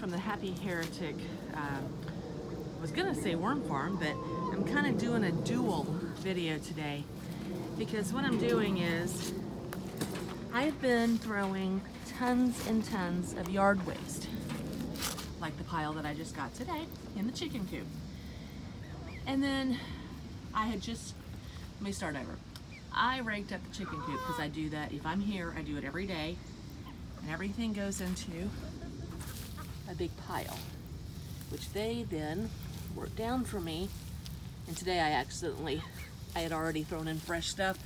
from the Happy Heretic. I was gonna say worm farm, but I'm kind of doing a dual video today because what I'm doing is I've been throwing tons and tons of yard waste, like the pile that I just got today in the chicken coop. And then let me start over. I raked up the chicken coop because I do that. If I'm here, I do it every day. And everything goes into a big pile, which they then work down for me. And today I had already thrown in fresh stuff,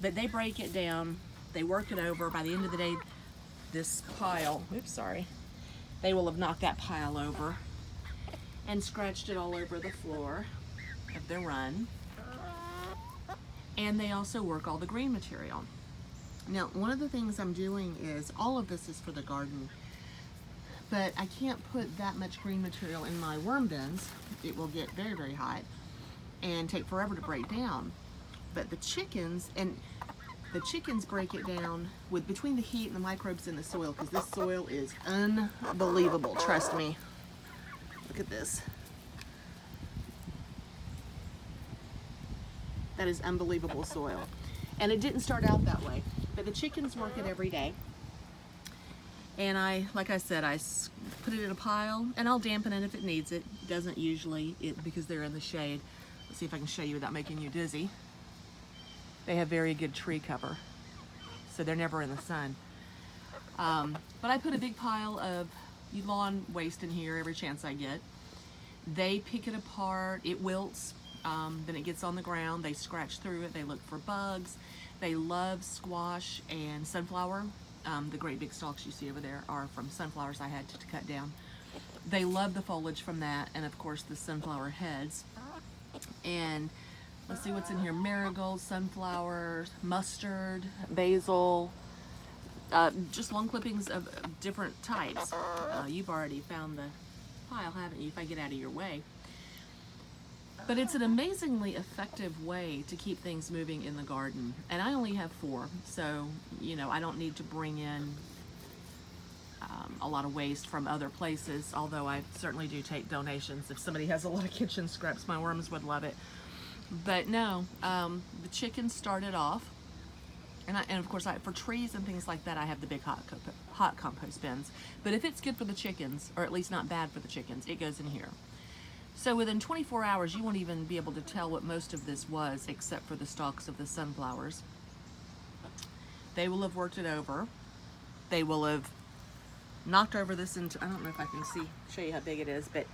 but they break it down, they work it over. By the end of the day, this pile, they will have knocked that pile over and scratched it all over the floor of their run. And they also work all the green material. Now, one of the things I'm doing is, all of this is for the garden, but I can't put that much green material in my worm bins. It will get very, very hot and take forever to break down. But the chickens break it down between the heat and the microbes in the soil, because this soil is unbelievable, trust me. Look at this. That is unbelievable soil. And it didn't start out that way, but the chickens work it every day. And like I said, I put it in a pile, and I'll dampen it if it needs it. It doesn't usually, because they're in the shade. Let's see if I can show you without making you dizzy. They have very good tree cover, so they're never in the sun. But I put a big pile of lawn waste in here every chance I get. They pick it apart, it wilts. Then it gets on the ground, they scratch through it, they look for bugs. They love squash and sunflower. The great big stalks you see over there are from sunflowers I had to cut down. They love the foliage from that, and of course the sunflower heads. And let's see what's in here: marigolds, sunflowers, mustard, basil, just long clippings of different types. You've already found the pile, haven't you, if I get out of your way? But it's an amazingly effective way to keep things moving in the garden. And I only have 4, so I don't need to bring in a lot of waste from other places, although I certainly do take donations. If somebody has a lot of kitchen scraps, my worms would love it. But no, the chickens started off, and of course for trees and things like that, I have the big hot compost bins. But if it's good for the chickens, or at least not bad for the chickens, it goes in here. So within 24 hours, you won't even be able to tell what most of this was, except for the stalks of the sunflowers. They will have worked it over. They will have knocked over this into, I don't know if I can show you how big it is, but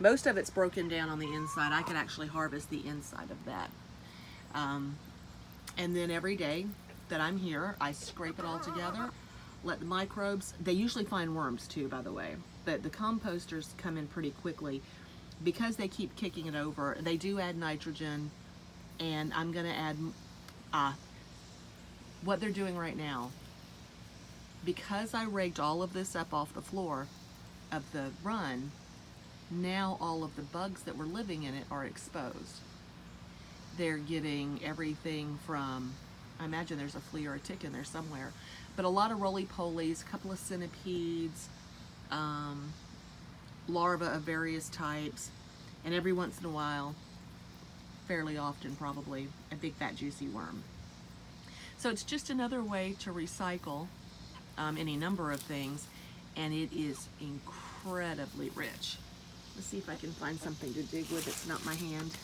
most of it's broken down on the inside. I could actually harvest the inside of that. And then every day that I'm here, I scrape it all together, let the microbes, they usually find worms too, by the way, but the composters come in pretty quickly. Because they keep kicking it over, they do add nitrogen, and I'm gonna add what they're doing right now. Because I raked all of this up off the floor of the run, now all of the bugs that were living in it are exposed. They're getting everything from, I imagine there's a flea or a tick in there somewhere, but a lot of roly-polies, a couple of centipedes, larvae of various types, and every once in a while, fairly often probably, a big fat juicy worm. So it's just another way to recycle any number of things, and it is incredibly rich. Let's see if I can find something to dig with that's not my hand.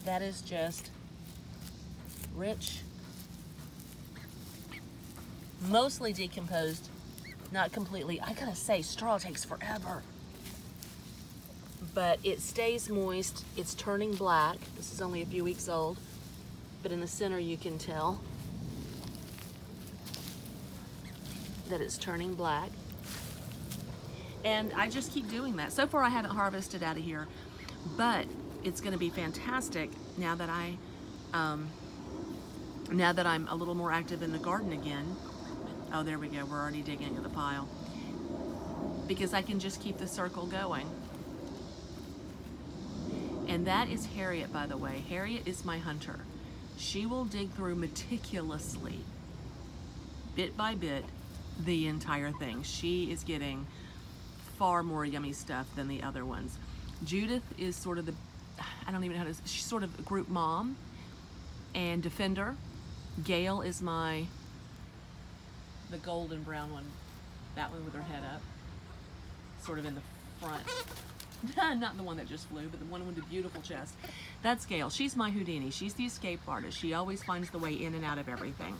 That is just rich, mostly decomposed, not completely. I gotta say, straw takes forever, but it stays moist. It's turning black. This is only a few weeks old, but in the center you can tell that it's turning black. And I just keep doing that. So far I haven't harvested out of here, but it's gonna be fantastic now that I'm a little more active in the garden again. Oh, there we go, we're already digging into the pile. Because I can just keep the circle going. And that is Harriet, by the way. Harriet is my hunter. She will dig through meticulously, bit by bit, the entire thing. She is getting far more yummy stuff than the other ones. Judith is sort of the, I don't even know how to, she's sort of a group mom and defender. Gail is the golden brown one, that one with her head up, sort of in the front. Not the one that just flew, but the one with the beautiful chest. That's Gail. She's my Houdini. She's the escape artist. She always finds the way in and out of everything.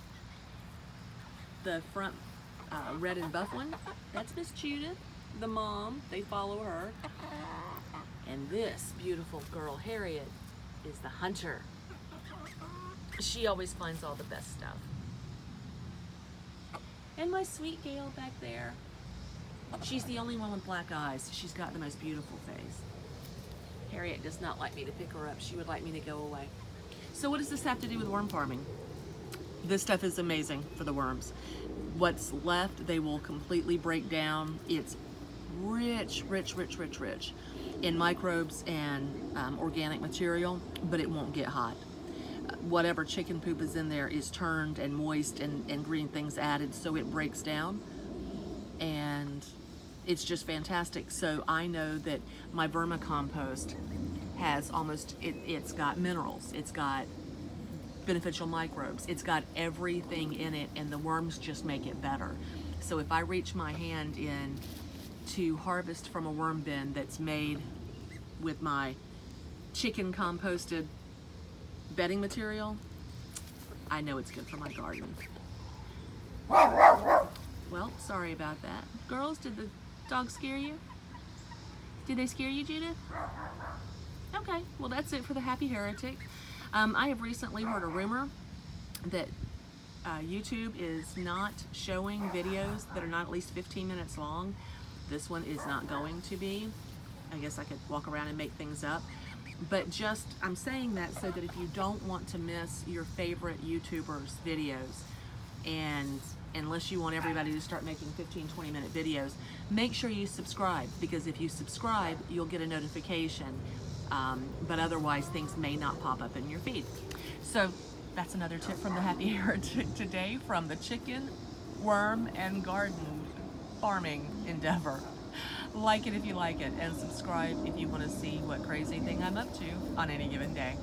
The front red and buff one, that's Miss Judith, the mom. They follow her. And this beautiful girl, Harriet, is the hunter. She always finds all the best stuff. And my sweet Gail back there. She's the only one with black eyes. She's got the most beautiful face. Harriet does not like me to pick her up. She would like me to go away. So what does this have to do with worm farming? This stuff is amazing for the worms. What's left, they will completely break down. It's rich, rich, rich, rich, rich in microbes and organic material, but it won't get hot. Whatever chicken poop is in there is turned and moist and green things added, so it breaks down. And it's just fantastic. So I know that my vermicompost has it's got minerals, it's got beneficial microbes, it's got everything in it, and the worms just make it better. So if I reach my hand in to harvest from a worm bin that's made with my chicken composted bedding material, I know it's good for my garden. Well, sorry about that. Girls, did the dog scare you? Did they scare you, Judith? Okay, well that's it for the Happy Heretic. I have recently heard a rumor that YouTube is not showing videos that are not at least 15 minutes long. This one is not going to be. I guess I could walk around and make things up. But just, I'm saying that so that if you don't want to miss your favorite YouTubers' videos, and unless you want everybody to start making 15-20 minute videos, make sure you subscribe, because if you subscribe, you'll get a notification. But otherwise, things may not pop up in your feed. So that's another tip from the Happy Heretic today, from the chicken, worm, and garden farming endeavor. Like it if you like it, and subscribe if you want to see what crazy thing I'm up to on any given day.